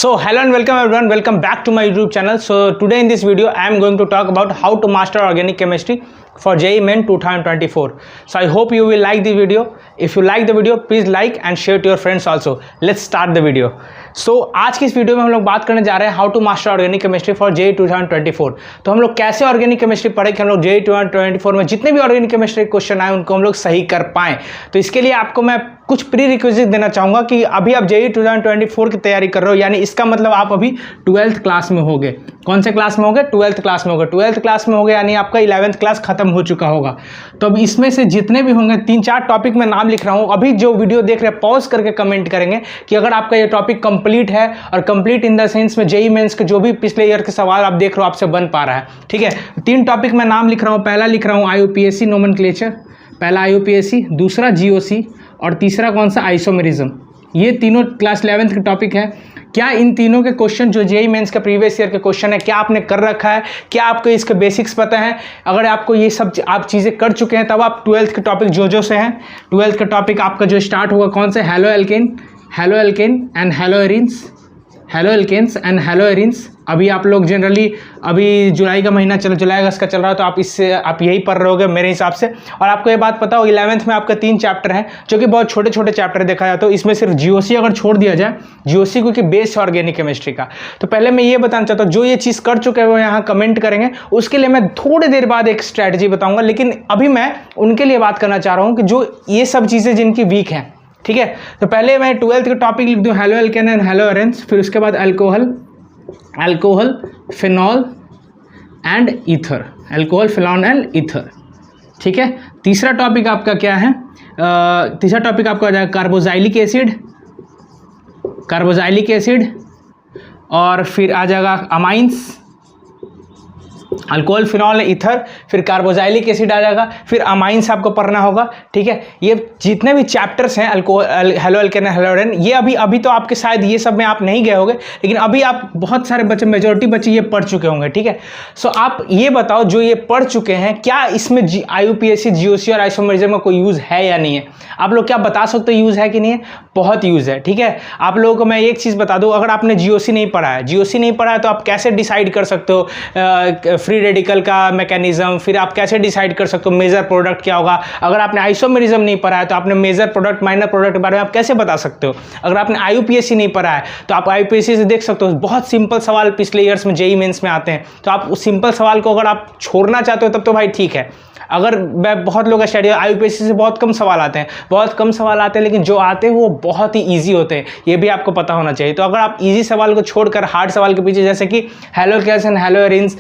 So hello and welcome everyone, welcome back to my YouTube channel. So today in this video I am going to talk about how to master organic chemistry for JEE Main 2024. So I hope you will like the video. If you like the video, please like and share to your friends also. Let's start the video. So आज की इस video में हम लोग बात करने जा रहे हैं how to master organic chemistry for JEE 2024. तो हम लोग कैसे ऑर्गेनिक केमिस्ट्री पढ़े कि हम लोग JEE 2024 में जितने भी ऑर्गेनिक केमिस्ट्री क्वेश्चन आए उनको हम लोग सही कर पाएं. तो इसके लिए आपको मैं कुछ प्री रिक्विजिट देना चाहूँगा कि अभी आप JEE 2024 की तैयारी कर रहे हो, यानी इसका मतलब आप अभी 12th क्लास में होगे. कौन से क्लास में होगे? 12th क्लास में होगे. 12th क्लास में होगे यानी आपका 11th क्लास खत्म हो चुका होगा. तो अब इसमें से जितने भी होंगे 3-4 टॉपिक में नाम लिख रहा हूँ. अभी जो वीडियो देख रहे हैं पॉज करके कमेंट करेंगे कि अगर आपका ये टॉपिक कंप्लीट है, और कंप्लीट इन द सेंस में JEE मेंस के जो भी पिछले ईयर के सवाल आप देख रहे हो आपसे बन पा रहा है. ठीक है, 3 टॉपिक में नाम लिख रहा हूँ. पहला लिख रहा हूँ IUPAC नोमेनक्लेचर, पहला IUPAC, दूसरा GOC और तीसरा कौन सा? आइसोमेरिज्म. ये तीनों क्लास 11th के टॉपिक है. क्या इन तीनों के क्वेश्चन जो JEE मेंस के प्रीवियस ईयर के क्वेश्चन है, क्या आपने कर रखा है? क्या आपको इसके बेसिक्स पता है? अगर आपको ये सब आप चीज़ें कर चुके हैं तब आप 12th के टॉपिक जो से हैं. 12th का टॉपिक आपका जो स्टार्ट होगा कौन से? Haloalkane and haloalkanes and haloarenes. अभी आप लोग जनरली अभी जुलाई का महीना जुलाई अगस्त का चल रहा है, तो आप इससे आप यही पढ़ रहे होगे मेरे हिसाब से. और आपको ये बात पता हो 11th में आपका 3 चैप्टर हैं जो कि बहुत छोटे छोटे चैप्टर देखा जाए. तो इसमें सिर्फ GOC अगर छोड़ दिया जाए, GOC क्योंकि बेस है ऑर्गेनिक केमिस्ट्री का. तो पहले मैं ये बताना चाहता हूँ जो ये चीज़ कर चुके हैं वो यहाँ कमेंट करेंगे. उसके लिए मैं थोड़ी देर बाद एक स्ट्रैटेजी बताऊँगा, लेकिन अभी मैं उनके लिए बात करना चाह रहा हूँ कि जो ये सब चीज़ें जिनकी वीक हैं. ठीक है, तो पहले मैं 12th के टॉपिक लिख दूँ halo alkane and hello arenes, फिर उसके बाद alcohol phenol and ether, alcohol phenol and ether. ठीक है, तीसरा टॉपिक आपका क्या है? तीसरा टॉपिक आपका आ जाएगा कार्बोजाइलिक एसिड और फिर आ जाएगा अमाइंस, अल्कोहल फिनॉल ईथर, फिर कार्बोजाइलिक एसिड आ जाएगा, फिर अमाइंस आपको पढ़ना होगा. ठीक है, ये जितने भी चैप्टर्स हैं हेलो एल्केन हेलो एरेन, ये अभी तो आपके शायद ये सब में आप नहीं गए होंगे, लेकिन अभी आप बहुत सारे बच्चे, मेजोरिटी बच्चे ये पढ़ चुके होंगे. ठीक है, सो आप ये बताओ जो ये पढ़ चुके हैं क्या इसमें IUPAC GOC और आइसोमेरिज्म का कोई यूज़ है या नहीं है? आप लोग क्या बता सकते हो यूज़ है कि नहीं है? बहुत यूज़ है. ठीक है, आप लोगों को मैं एक चीज़ बता दूँ, अगर आपने GOC नहीं पढ़ा है तो आप कैसे डिसाइड कर सकते हो फ्री रेडिकल का मैकेनिज्म, फिर आप कैसे डिसाइड कर सकते हो मेजर प्रोडक्ट क्या होगा? अगर आपने आइसोमेरिज्म नहीं पढ़ा है तो आपने मेजर प्रोडक्ट माइनर प्रोडक्ट के बारे में आप कैसे बता सकते हो? अगर आपने IUPAC नहीं पढ़ा है तो आप IUPAC से देख सकते हो. बहुत सिंपल सवाल पिछले ईयर्स में JEE मेंस में आते हैं, तो आप उस सिंपल सवाल को अगर आप छोड़ना चाहते हो तब तो भाई ठीक है. अगर मैं बहुत लोग स्टडी IUPAC से बहुत कम सवाल आते हैं, लेकिन जो आते हैं वो बहुत ही ईजी होते हैं, ये भी आपको पता होना चाहिए. तो अगर आप ईजी सवाल को छोड़कर हार्ड सवाल के पीछे, जैसे कि halo alkane hello arenes,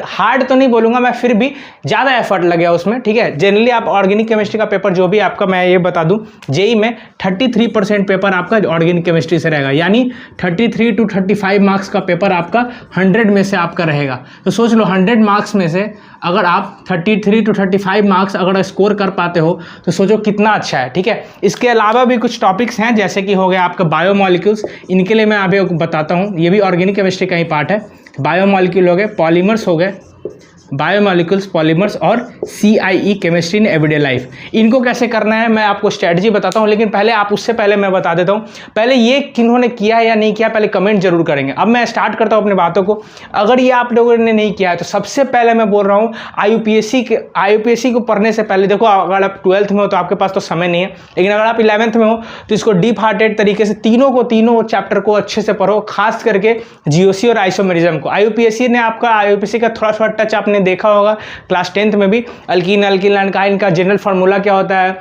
hard तो नहीं बोलूँगा मैं, फिर भी ज़्यादा एफर्ट लगे उसमें. ठीक है, जनरली आप ऑर्गेनिक केमिस्ट्री का पेपर जो भी आपका, मैं ये बता दूँ JEE में 33% पेपर आपका ऑर्गेनिक केमिस्ट्री से रहेगा, यानी 33 to 35 मार्क्स का पेपर आपका 100 में से आपका रहेगा. तो सोच लो 100 मार्क्स में से अगर आप 33 to 35 मार्क्स अगर स्कोर कर पाते हो तो सोचो कितना अच्छा है. ठीक है, इसके अलावा भी कुछ टॉपिक्स हैं जैसे कि हो गया आपका बायोमॉलिक्यूल्स. इनके लिए मैं अभी बताता हूँ, ये भी ऑर्गेनिक केमिस्ट्री का ही पार्ट है. बायोमॉलिक्यूल हो गए, पॉलीमर्स हो गए, बायोमॉलिक्यूल्स, पॉलीमर्स और CIE chemistry in everyday life. इनको कैसे करना है मैं आपको स्ट्रेटजी बताता हूँ, लेकिन पहले उससे पहले मैं बता देता हूँ, पहले ये किन्होंने किया है या नहीं किया पहले कमेंट जरूर करेंगे. अब मैं स्टार्ट करता हूँ अपनी बातों को. अगर ये आप लोगों ने नहीं किया है तो सबसे पहले मैं बोल रहा हूँ IUPAC को पढ़ने से पहले, देखो अगर आप 12th में हो तो आपके पास तो समय नहीं है, लेकिन अगर आप 11th में हो तो इसको डीप हार्टेड तरीके से तीनों चैप्टर को अच्छे से पढ़ो, खास करके GOC और आइसोमेरिज्म को. IUPAC का थोड़ा टच आपने देखा होगा क्लास 10th में भी. अल्कीन अल्काइन का जनरल फार्मूला क्या होता है,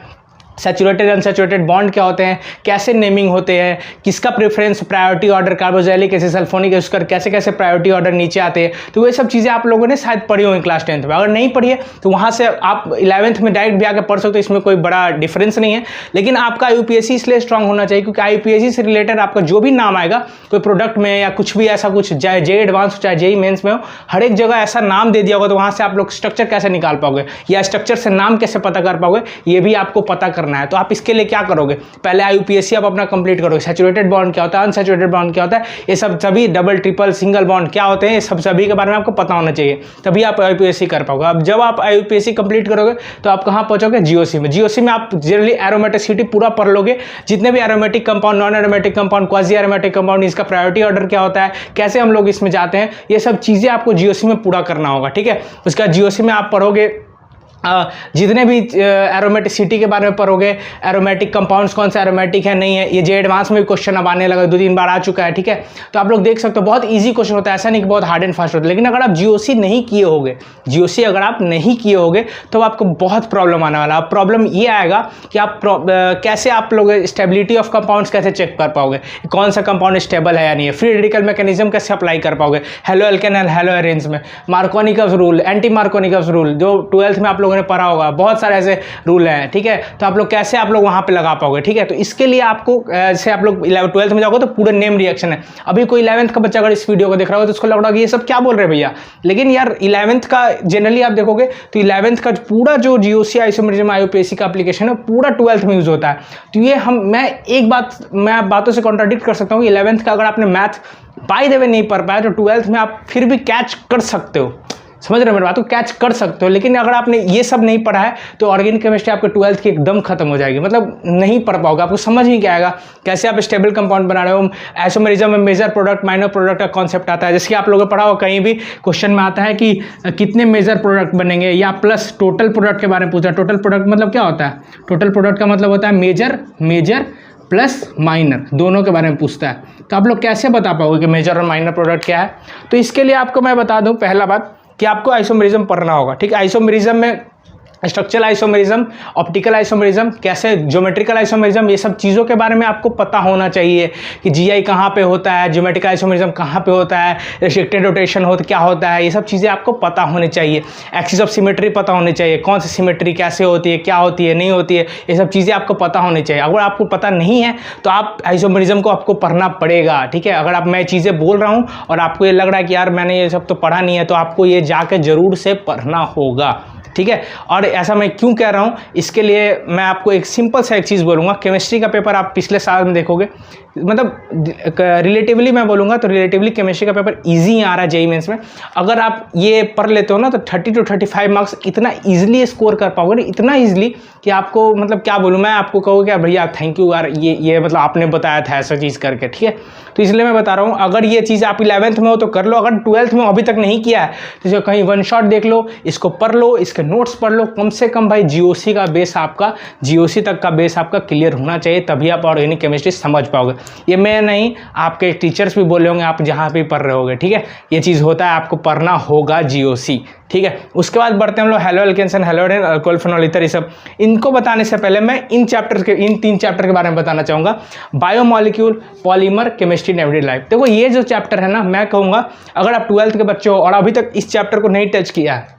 सैचुरेटेड अनसैचुरेटेड बॉन्ड क्या होते हैं, कैसे नेमिंग होते हैं, किसका preference, priority order, carboxylic acid, sulphonic acid, कैसे प्रायोरिटी ऑर्डर नीचे आते हैं. तो ये सब चीज़ें आप लोगों ने शायद पढ़ी होंगी क्लास 10th में. अगर नहीं पढ़ी है तो वहाँ से आप 11th में डायरेक्ट भी आकर पढ़ सकते हो, इसमें कोई बड़ा डिफरेंस नहीं है. लेकिन आपका IUPAC इसलिए स्ट्रांग होना चाहिए क्योंकि IUPAC से रिलेटेड आपका जो भी नाम आएगा कोई प्रोडक्ट में या कुछ भी ऐसा कुछ, चाहे JEE एडवांस हो चाहे JEE मेंस में हो, हर एक जगह ऐसा नाम दे दिया होगा, तो वहाँ से आप लोग स्ट्रक्चर कैसे निकाल पाओगे या स्ट्रक्चर से नाम कैसे पता कर पाओगे, ये भी आपको पता करना करना है, तो आप इसके लिए क्या करोगे, पहले IUPAC आप अपना कंप्लीट करोगे। सैचुरेटेड बॉन्ड क्या होता है, अनसैचुरेटेड बॉन्ड क्या होता है, ये सब सभी डबल ट्रिपल सिंगल बॉन्ड क्या होते हैं, ये सब सभी के बारे में आपको पता होना चाहिए, तभी आप IUPAC कर पाओगे। अब जब आप IUPAC कंप्लीट करोगे तो आप कहाँ पहुंचोगे, GOC में। GOC में आप जनरली एरोमेटिसिटी पूरा पढ़ लोगे, जितने भी aromatic compound, non aromatic compound, quasi aromatic compound, इसका प्रायोरिटी ऑर्डर क्या होता है, कैसे हम लोग इसमें जाते हैं, ये सब चीज़ें आपको GOC में पूरा करना होगा, ठीक है। उसके बाद GOC में आप पढ़ोगे जितने भी एरोमेटिसिटी के बारे में पढ़ोगे, एरोमेटिक कंपाउंड्स कौन सा एरोमेटिक है नहीं है, ये जे एडवांस में भी क्वेश्चन अब आने लगा, 2-3 बार आ चुका है, ठीक है। तो आप लोग देख सकते हो बहुत इजी क्वेश्चन होता है, ऐसा नहीं कि बहुत हार्ड एंड फास्ट होता है। लेकिन अगर आप GOC नहीं किए होगे, GOC अगर आप नहीं किए होगे तो आपको बहुत प्रॉब्लम आने वाला। अब प्रॉब्लम ये आएगा कि आप कैसे आप लोग स्टेबिलिटी ऑफ कंपाउंड्स कैसे चेक कर पाओगे, कौन सा कंपाउंड स्टेबल है या नहीं है, फ्री रेडिकल मैकेनिज्म कैसे अप्लाई कर पाओगे, हेलो एल्केन हेलो एरेन्स में, मार्कोनिकस रूल, एंटी मार्कोनिकस रूल जो 12th में आप लोगों ने पढ़ा होगा, बहुत सारे ऐसे रूल हैं, ठीक है। तो आप लोग कैसे आप लोग वहां पे लगा पाओगे, ठीक है। तो इसके लिए आपको जैसे आप लोग 12th में जाओगे तो पूरे नेम रिएक्शन है। अभी कोई 11th का बच्चा अगर इस वीडियो को देख रहा हो तो उसको लग रहा है कि ये सब क्या बोल रहे हैं भैया, लेकिन यार 11th का जनरली आप देखोगे तो 11th का पूरा जो GOC आइसोमेरिज्म IUPAC का एप्लीकेशन है पूरा 12th में यूज होता है। तो ये मैं एक बात मैं बातों से कॉन्ट्राडिक्ट कर सकता हूँ कि 11th का अगर आपने मैथ बाय द वे नहीं पढ़ पाया तो 12th में आप फिर भी कैच कर सकते हो, समझ रहे हो मेरी बात को, कैच कर सकते हो। लेकिन अगर आपने ये सब नहीं पढ़ा है तो ऑर्गेनिक केमिस्ट्री आपके 12th की एकदम खत्म हो जाएगी, मतलब नहीं पढ़ पाओगे, आपको समझ नहीं क्या आएगा कैसे आप स्टेबल कंपाउंड बना रहे हो। आइसोमेरिज्म में मेजर प्रोडक्ट माइनर प्रोडक्ट का कॉन्सेप्ट आता है, जैसे कि आप लोगों ने पढ़ा हो कहीं भी क्वेश्चन में आता है कि कितने मेजर प्रोडक्ट बनेंगे, या प्लस टोटल प्रोडक्ट के बारे में पूछा। टोटल प्रोडक्ट मतलब क्या होता है, टोटल प्रोडक्ट का मतलब होता है मेजर प्लस माइनर दोनों के बारे में पूछता है। तो आप लोग कैसे बता पाओगे कि मेजर और माइनर प्रोडक्ट क्या है। तो इसके लिए आपको मैं बता दूं पहला बात कि आपको आइसोमेरिज्म पढ़ना होगा, ठीक है। आइसोमेरिज्म में स्ट्रक्चरल आइसोमेरिज्म, ऑप्टिकल आइसोमेरिज्म, कैसे ज्योमेट्रिकल आइसोमेरिज्म, ये सब चीज़ों के बारे में आपको पता होना चाहिए कि GI कहाँ पे होता है, ज्योमेट्रिकल आइसोमेरिज्म कहाँ पे होता है, रिस्ट्रिक्टेड रोटेशन होता क्या होता है, ये सब चीज़ें आपको पता होनी चाहिए। एक्सिस ऑफ सिमेट्री पता होनी चाहिए, कौन सी सिमेट्री कैसे होती है, क्या होती है नहीं होती है, ये सब चीज़ें आपको पता होनी चाहिए। अगर आपको पता नहीं है तो आप आइसोमेरिज्म को आपको पढ़ना पड़ेगा, ठीक है। अगर आप मैं चीज़ें बोल रहा हूँ और आपको ये लग रहा है कि यार मैंने ये सब तो पढ़ा नहीं है, तो आपको ये जाके जरूर से पढ़ना होगा, ठीक है। और ऐसा मैं क्यों कह रहा हूँ, इसके लिए मैं आपको एक सिंपल सा एक चीज़ बोलूँगा। केमिस्ट्री का पेपर आप पिछले साल में देखोगे, मतलब रिलेटिवली मैं बोलूँगा तो रिलेटिवली केमिस्ट्री का पेपर इजी आ रहा है JEE मेंस में। अगर आप ये पढ़ लेते हो ना तो 30 to 35 मार्क्स इतना ईजिली स्कोर कर पाओगे, इतना ईजिली कि आपको मतलब क्या बोलूँ मैं, आपको कहूँ कि भैया थैंक यू यार, ये मतलब आपने बताया था ऐसा चीज़ करके, ठीक है। तो इसलिए मैं बता रहा हूँ अगर ये चीज़ आप 11th में हो तो कर लो, अगर 12th में अभी तक नहीं किया है तो कहीं वन शॉट देख लो, इसको पढ़ लो, इसके नोट्स पढ़ लो। कम से कम भाई GOC का बेस आपका, GOC तक का बेस आपका क्लियर होना चाहिए, तभी आप ऑर्गेनिक केमिस्ट्री समझ पाओगे। ये मैं नहीं, आपके टीचर्स भी बोले होंगे आप जहाँ भी पढ़ रहे होगे, ठीक है। ये चीज़ होता है, आपको पढ़ना होगा GOC, ठीक है। उसके बाद बढ़ते हैं हम लोग haloalkanes and haloarene, alcohol phenol ether, ये सब। इनको बताने से पहले मैं इन 3 चैप्टर के बारे में बताना चाहूँगा। Biomolecule, polymer, chemistry in everyday life. देखो ये जो चैप्टर है ना, मैं कहूँगा अगर आप 12th के बच्चे हो और अभी तक इस चैप्टर को नहीं टच किया है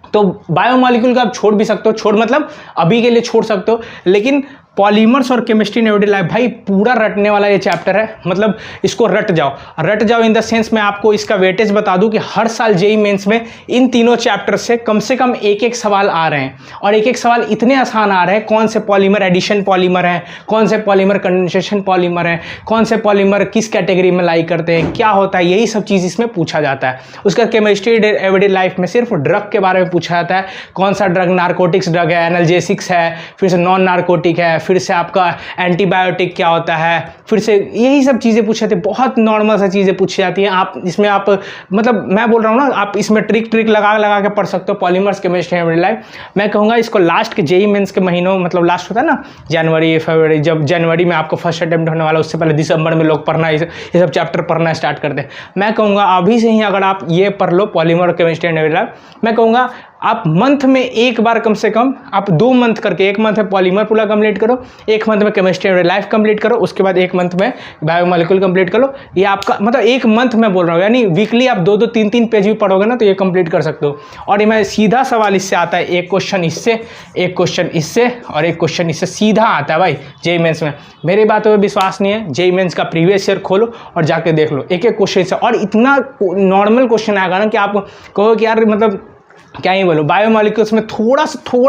तो बायोमॉलिक्यूल का आप छोड़ भी सकते हो, छोड़ मतलब अभी के लिए छोड़ सकते हो, लेकिन पॉलीमर्स और केमिस्ट्री इन एवरीडे लाइफ भाई पूरा रटने वाला ये चैप्टर है। मतलब इसको रट जाओ इन द सेंस मैं आपको इसका वेटेज बता दूं कि हर साल JEE मेंस में इन तीनों चैप्टर से कम एक सवाल आ रहे हैं, और एक सवाल इतने आसान आ रहे हैं। कौन से पॉलीमर एडिशन पॉलीमर है, कौन से पॉलीमर कंडेंसेशन पॉलीमर है, कौन से पॉलीमर किस कैटेगरी में लाई करते हैं, क्या होता है, यही सब चीज़ इसमें पूछा जाता है। उसका केमिस्ट्री एवरीडे लाइफ में सिर्फ ड्रग के बारे में पूछा जाता है, कौन सा ड्रग नार्कोटिक्स ड्रग है, एनाल्जेसिक्स है, फिर से नॉन नार्कोटिक है, फिर से आपका एंटीबायोटिक क्या होता है, फिर से यही सब चीज़ें पूछी जाती है। बहुत नॉर्मल सा चीज़ें पूछी जाती हैं। आप इसमें आप मतलब मैं बोल रहा हूँ ना, आप इसमें ट्रिक लगा के पढ़ सकते हो। पॉलीमर्स, केमिस्ट्री एवरीडे लाइफ मैं कहूँगा इसको लास्ट के JEE मेंस के महीनों, मतलब लास्ट होता है ना जनवरी फरवरी, जब जनवरी में आपको फर्स्ट अटेम्प्ट होने वाला, उससे पहले दिसंबर में लोग पढ़ना ये सब चैप्टर पढ़ना स्टार्ट करते हैं। मैं कहूँगा अभी से ही अगर आप ये पढ़ लो पॉलीमर, केमिस्ट्री एवरीडे लाइफ, मैं कहूँगा आप मंथ में एक बार कम से कम आप 2 मंथ करके, 1 मंथ में पॉलीमर पूरा कंप्लीट करो, 1 मंथ में केमिस्ट्री एवरीडे लाइफ कंप्लीट करो, उसके बाद 1 मंथ में बायोमॉलिक्यूल कंप्लीट करो। ये आपका मतलब 1 मंथ में बोल रहा हूँ, यानी वीकली आप 2-2, 3-3 पेज भी पढ़ोगे ना तो ये कंप्लीट कर सकते हो। और ये मैं सीधा सवाल इससे आता है, एक क्वेश्चन इससे, एक क्वेश्चन इससे और एक क्वेश्चन इससे सीधा आता है भाई JEE मेंस में। मेरी बातों पर विश्वास नहीं है, JEE मेंस का प्रीवियस ईयर खोलो और जाके देख लो, एक क्वेश्चन से। और इतना नॉर्मल क्वेश्चन आएगा ना कि आप कहो कि यार मतलब क्या ही बोलूँ, बायोमॉलिक्यूल्स में थोड़ा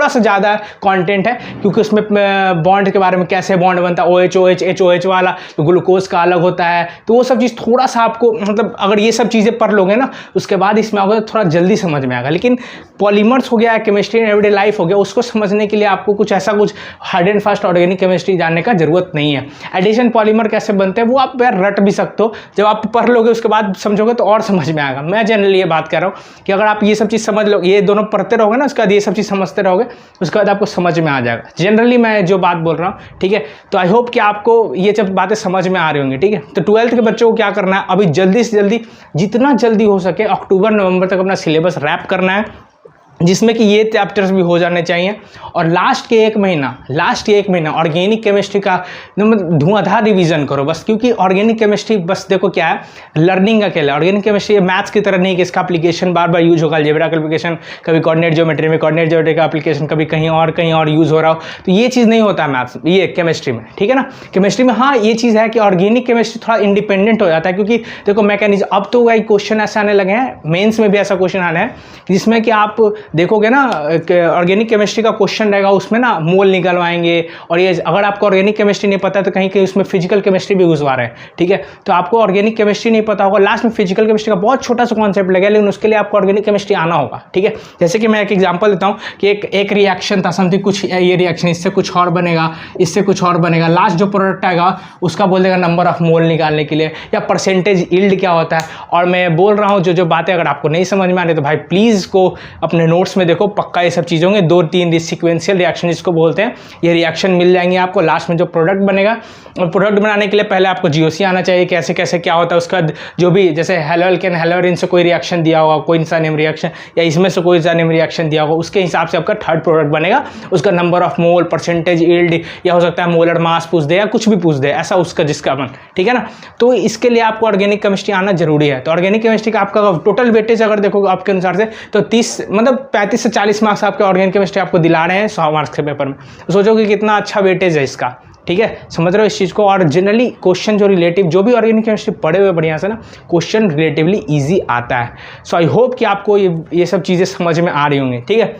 सा ज़्यादा कंटेंट है, क्योंकि उसमें बॉन्ड के बारे में, कैसे बॉन्ड बनता है, OH HOH वाला, तो ग्लूकोज का अलग होता है, तो वो सब चीज़ थोड़ा सा आपको, मतलब अगर ये सब चीज़ें पढ़ लोगे ना उसके बाद इसमें आओगे तो थोड़ा जल्दी समझ में आएगा। लेकिन पॉलीमर्स हो गया, केमिस्ट्री इन एवरीडे लाइफ हो गया, उसको समझने के लिए आपको कुछ ऐसा कुछ hard and fast organic chemistry जानने का जरूरत नहीं है। एडिशन पॉलीमर कैसे बनते हैं वो आप यार रट भी सकते हो, जब आप पढ़ लोगे उसके बाद समझोगे तो और समझ में आएगा। मैं जनरली ये बात कर रहा हूँ कि अगर आप ये सब चीज़ समझ लो, ये दोनों पढ़ते रहोगे ना, उसके बाद ये सब चीज़ समझते रहोगे, उसके बाद आपको समझ में आ जाएगा। जनरली मैं जो बात बोल रहा हूँ, ठीक है, तो आई होप कि आपको ये सब बातें समझ में आ रही होंगी, ठीक है। तो 12th के बच्चों को क्या करना है, अभी जल्दी से जल्दी, जितना जल्दी हो सके अक्टूबर नवंबर तक अपना सिलेबस रैप करना है, जिसमें कि ये चैप्टर्स भी हो जाने चाहिए। और लास्ट के एक महीना ऑर्गेनिक केमिस्ट्री का धुआंधार रिवीजन करो बस, क्योंकि ऑर्गेनिक केमिस्ट्री बस देखो क्या है, लर्निंग अकेला। ऑर्गेनिक केमिस्ट्री मैथ्स की तरह नहीं कि इसका एप्लीकेशन बार बार यूज होगा, अलजेब्रा का एप्लीकेशन, कभी कोऑर्डिनेट ज्योमेट्री में कोऑर्डिनेट ज्योमेट्री का एप्लीकेशन, कभी कहीं और यूज हो रहा हो, तो ये चीज़ नहीं होता है मैथ्स, ये केमिस्ट्री में, ठीक है ना। केमिस्ट्री में हाँ ये चीज़ है कि ऑर्गेनिक केमिस्ट्री थोड़ा इंडिपेंडेंट हो जाता है, क्योंकि देखो मैकेनिज्म, अब तो वही क्वेश्चन ऐसे आने लगे हैं, मेन्स में भी ऐसा क्वेश्चन आना है जिसमें कि आप देखोगे ना, ऑर्गेनिक केमिस्ट्री का क्वेश्चन रहेगा, उसमें ना मोल निकलवाएंगे, और ये अगर आपको ऑर्गेनिक केमिस्ट्री नहीं पता तो कहीं कहीं उसमें फिजिकल केमिस्ट्री भी घुसवा रहे हैं, ठीक है। तो आपको ऑर्गेनिक केमिस्ट्री नहीं पता होगा, लास्ट में फिजिकल केमिस्ट्री का बहुत छोटा सा कॉन्सेप्ट लगेगा, लेकिन उसके लिए आपको ऑर्गेनिक केमिस्ट्री आना होगा, ठीक है। जैसे कि मैं एक एग्जांपल देता हूँ कि एक रिएक्शन था, समथिंग कुछ, ये रिएक्शन इससे कुछ और बनेगा, इससे कुछ और बनेगा, लास्ट जो प्रोडक्ट आएगा उसका बोल देगा नंबर ऑफ मोल निकालने के लिए, या परसेंटेज यील्ड क्या होता है। और मैं बोल रहा हूँ जो बातें अगर आपको नहीं समझ में आ रही तो भाई प्लीज़ को अपने नोट्स में देखो, पक्का ये सब चीज़ होंगे, 2-3 सीक्वेंशियल रिएक्शन जिसको बोलते हैं, ये रिएक्शन मिल जाएंगे आपको। लास्ट में जो प्रोडक्ट बनेगा, और प्रोडक्ट बनाने के लिए पहले आपको GOC आना चाहिए, कैसे कैसे क्या होता है। उसका जो भी, जैसे हेलोअल्केन हेलोअरिन से कोई रिएक्शन दिया होगा, कोई सा नेम रिएक्शन, या इसमें से कोई सा नेम रिएक्शन दिया होगा, उसके हिसाब से आपका थर्ड प्रोडक्ट बनेगा। उसका number of mole, percentage yield, या हो सकता है मोलर मास पूछ दे, या कुछ भी पूछ दे, ऐसा उसका जिसका मन, ठीक है ना। तो इसके लिए आपको ऑर्गेनिक केमिस्ट्री आना जरूरी है। तो ऑर्गेनिक केमिस्ट्री का आपका टोटल वेटेज अगर देखोगे आपके अनुसार से, तो 35 से 40 मार्क्स आपके ऑर्गेनिक केमिस्ट्री आपको दिला रहे हैं 100 मार्क्स के पेपर में। सोचो कि कितना अच्छा वेटेज है इसका, ठीक है, समझ रहे हो इस चीज़ को। और जनरली क्वेश्चन जो रिलेटिव, जो भी ऑर्गेनिक केमिस्ट्री पढ़े हुए बढ़िया से ना, क्वेश्चन रिलेटिवली इजी आता है। सो आई होप कि आपको ये सब चीज़ें समझ में आ रही होंगी, ठीक है।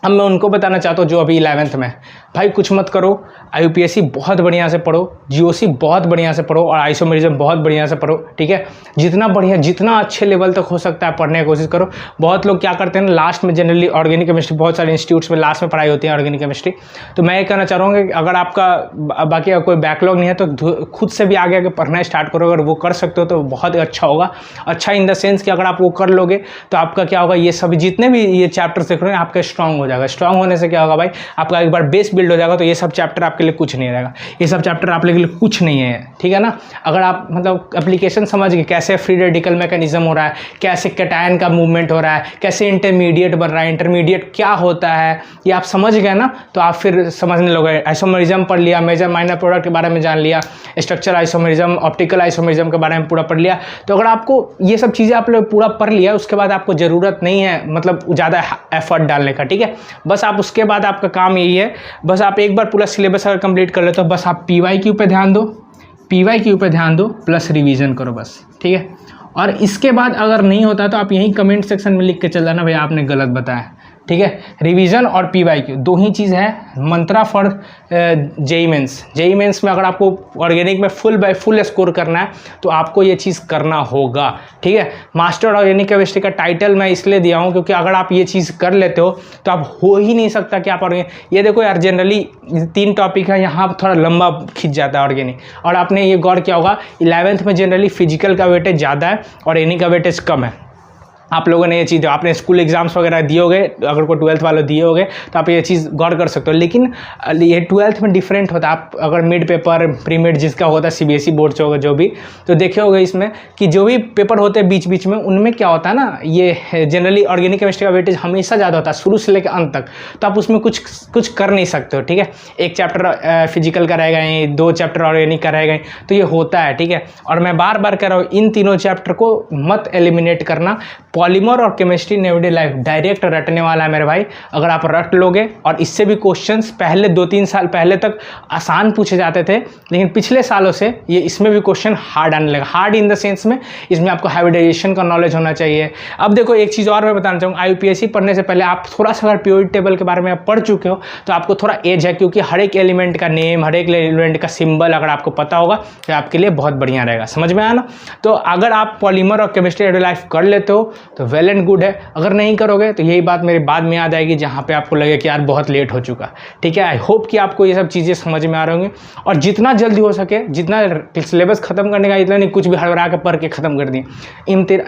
अब मैं उनको बताना चाहता हूँ जो अभी 11th में, भाई कुछ मत करो, IUPAC बहुत बढ़िया से पढ़ो, GOC बहुत बढ़िया से पढ़ो, और आइसोमेरिज्म बहुत बढ़िया से पढ़ो, ठीक है। जितना बढ़िया, जितना अच्छे लेवल तक हो सकता है पढ़ने की कोशिश करो। बहुत लोग क्या करते हैं ना, लास्ट में जनरली ऑर्गेनिक केमिस्ट्री, बहुत सारे इंस्टीट्यूट्स में लास्ट में पढ़ाई होती है ऑर्गेनिक केमिस्ट्री। तो मैं ये कहना चाह रहा हूँ कि अगर आपका बाकी कोई बैकलॉग नहीं है तो खुद से भी आगे पढ़ना स्टार्ट करो। अगर वो कर सकते हो तो बहुत अच्छा होगा। अच्छा इन द सेंस कि अगर आप वो कर लोगे तो आपका क्या होगा, ये सभी जितने भी ये चैप्टर्स देख रहे हैं आपका स्ट्रांग हो जाएगा। स्ट्रांग होने से क्या होगा भाई, आपका एक बार बेस बिल्ड हो जाएगा, तो ये सब चैप्टर आपके लिए कुछ नहीं रहेगा। ये सब चैप्टर आपके लिए कुछ नहीं है, ठीक है ना। अगर आप मतलब एप्लीकेशन समझ गए, कैसे फ्री रेडिकल मैकेनिज्म हो रहा है, कैसे कैटायन का मूवमेंट हो रहा है, कैसे इंटरमीडिएट बन रहा है, इंटरमीडिएट क्या होता है, ये आप समझ गए ना, तो आप फिर समझने लोगे। आइसोमेरिज्म पढ़ लिया, मेजर माइनर प्रोडक्ट के बारे में जान लिया, स्ट्रक्चर आइसोमेरिज्म, ऑप्टिकल आइसोमेरिज्म के बारे में पूरा पढ़ लिया। तो अगर आपको ये सब चीज़ें आप लोग पूरा पढ़ लिया, उसके बाद आपको ज़रूरत नहीं है मतलब ज़्यादा एफर्ट डालने का, ठीक है। बस आप उसके बाद आपका काम यही है, बस आप एक बार पूरा सिलेबस अगर कंप्लीट कर लेते हो, बस आप PYQ पे ध्यान दो, PYQ पे ध्यान दो, प्लस रिवीजन करो बस, ठीक है। और इसके बाद अगर नहीं होता तो आप यहीं कमेंट सेक्शन में लिख के चल जाना, भैया आपने गलत बताया, ठीक है। रिवीजन और PYQ दो ही चीज़ है। मंत्रा फॉर JEE मेंस में अगर आपको ऑर्गेनिक में फुल बाय फुल स्कोर करना है तो आपको ये चीज़ करना होगा, ठीक है। मास्टर ऑर्गेनिक केमिस्ट्री का टाइटल मैं इसलिए दिया हूँ क्योंकि अगर आप ये चीज़ कर लेते हो तो आप हो ही नहीं सकता कि आप ऑर्गेनिक, ये देखो यार जनरली 3 टॉपिक है, यहाँ थोड़ा लंबा खिंच जाता है ऑर्गेनिक। और आपने ये गौर किया होगा 11th में जनरली फिजिकल का वेटेज ज़्यादा है और एनी का वेटेज कम है। आप लोगों ने ये चीज़, आपने स्कूल एग्जाम्स वगैरह दिए होंगे, अगर कोई 12th वाले दिए होंगे तो आप ये चीज़ गौर कर सकते हो। लेकिन ये 12th में डिफरेंट होता है। आप अगर मिड पेपर, प्री मिड जिसका होता है CBSE बोर्ड से होगा जो भी, तो देखे होगा इसमें कि जो भी पेपर होते हैं बीच बीच में, उनमें क्या होता है ना, ये जनरली ऑर्गेनिक केमिस्ट्री का वेटेज हमेशा ज़्यादा होता है शुरू से लेकर अंत तक। तो आप उसमें कुछ कर नहीं सकते हो, ठीक है। एक चैप्टर फिजिकल का रहेगा, 2 चैप्टर ऑर्गेनिक का रहेगा, तो ये होता है, ठीक है। और मैं बार बार कह रहा हूँ इन तीनों चैप्टर को मत एलिमिनेट करना। पॉलीमर और chemistry in everyday life direct रटने वाला है मेरे भाई। अगर आप रट लोगे, और इससे भी क्वेश्चंस पहले 2-3 साल पहले तक आसान पूछे जाते थे, लेकिन पिछले सालों से ये इसमें भी क्वेश्चन हार्ड आने लगा। हार्ड इन द सेंस में इसमें आपको हाइब्रिडाइजेशन का नॉलेज होना चाहिए। अब देखो एक चीज़ और मैं बताना चाहूँगा, IUPAC पढ़ने से पहले आप थोड़ा सा अगर पीरियोडिक टेबल के बारे में आप पढ़ चुके हो तो आपको थोड़ा एज है, क्योंकि हर एक एलिमेंट का नेम, हर एक एलिमेंट का सिंबल अगर आपको पता होगा तो आपके लिए बहुत बढ़िया रहेगा। समझ में आया ना? तो अगर आप पॉलीमर और केमिस्ट्री एवरीडे लाइफ कर लेते हो तो वेल एंड गुड है। अगर नहीं करोगे तो यही बात मेरे बाद में याद आएगी जहाँ पे आपको लगे कि यार बहुत लेट हो चुका। ठीक है, आई होप कि आपको ये सब चीज़ें समझ में आ रही होंगी, और जितना जल्दी हो सके, जितना सिलेबस खत्म करने का इतना नहीं, कुछ भी हड़बड़ा के पढ़ के ख़त्म कर दिए।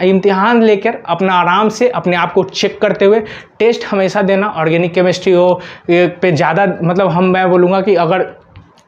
इम्तिहान लेकर अपना आराम से अपने आप को चेक करते हुए टेस्ट हमेशा देना। ऑर्गेनिक केमिस्ट्री हो पे ज़्यादा, मतलब मैं बोलूँगा कि अगर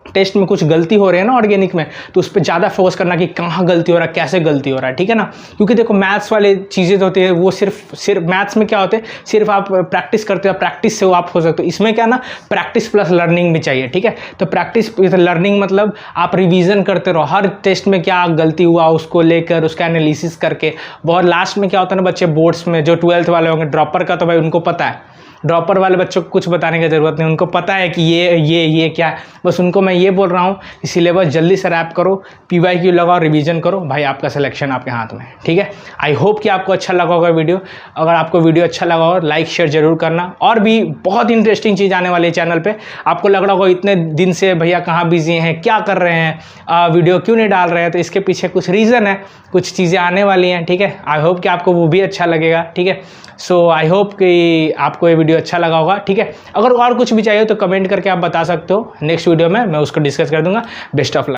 टेस्ट में कुछ गलती हो रही है ना ऑर्गेनिक में, तो उस पर ज़्यादा फोकस करना कि कहाँ गलती हो रहा है, कैसे गलती हो रहा है। ठीक है ना? क्योंकि देखो मैथ्स वाले चीज़ें होती है वो सिर्फ मैथ्स में क्या होते हैं, सिर्फ आप प्रैक्टिस करते हो, प्रैक्टिस से वो आप हो सकते हो। इसमें क्या ना, प्रैक्टिस प्लस लर्निंग भी चाहिए। ठीक है, तो प्रैक्टिस लर्निंग मतलब आप रिवीजन करते रहो, हर टेस्ट में क्या गलती हुआ उसको लेकर उसका एनालिसिस करके। बहुत लास्ट में क्या होता है ना, बच्चे बोर्ड्स में जो 12th वाले होंगे, ड्रॉपर का तो भाई उनको पता है, ड्रॉपर वाले बच्चों को कुछ बताने की ज़रूरत नहीं, उनको पता है कि ये क्या है। बस उनको मैं ये बोल रहा हूँ कि सिलेबस जल्दी से रैप करो, PYQ लगाओ, रिवीजन करो, भाई आपका सिलेक्शन आपके हाथ में है। ठीक है, आई होप कि आपको अच्छा लगा होगा वीडियो। अगर आपको वीडियो अच्छा लगा हो लाइक शेयर जरूर करना, और भी बहुत इंटरेस्टिंग चीज़ आने वाली है चैनल पर। आपको लग रहा होगा इतने दिन से भैया कहाँ बिजी हैं, क्या कर रहे हैं, वीडियो क्यों नहीं डाल रहे हैं, तो इसके पीछे कुछ रीज़न है, कुछ चीज़ें आने वाली हैं। ठीक है, आई होप कि आपको वो भी अच्छा लगेगा। ठीक है, सो आई होप कि आपको ये वीडियो अच्छा लगा होगा। ठीक है, अगर और कुछ भी चाहिए तो कमेंट करके आप बता सकते हो, नेक्स्ट वीडियो में मैं उसको डिस्कस कर दूंगा। Best of luck.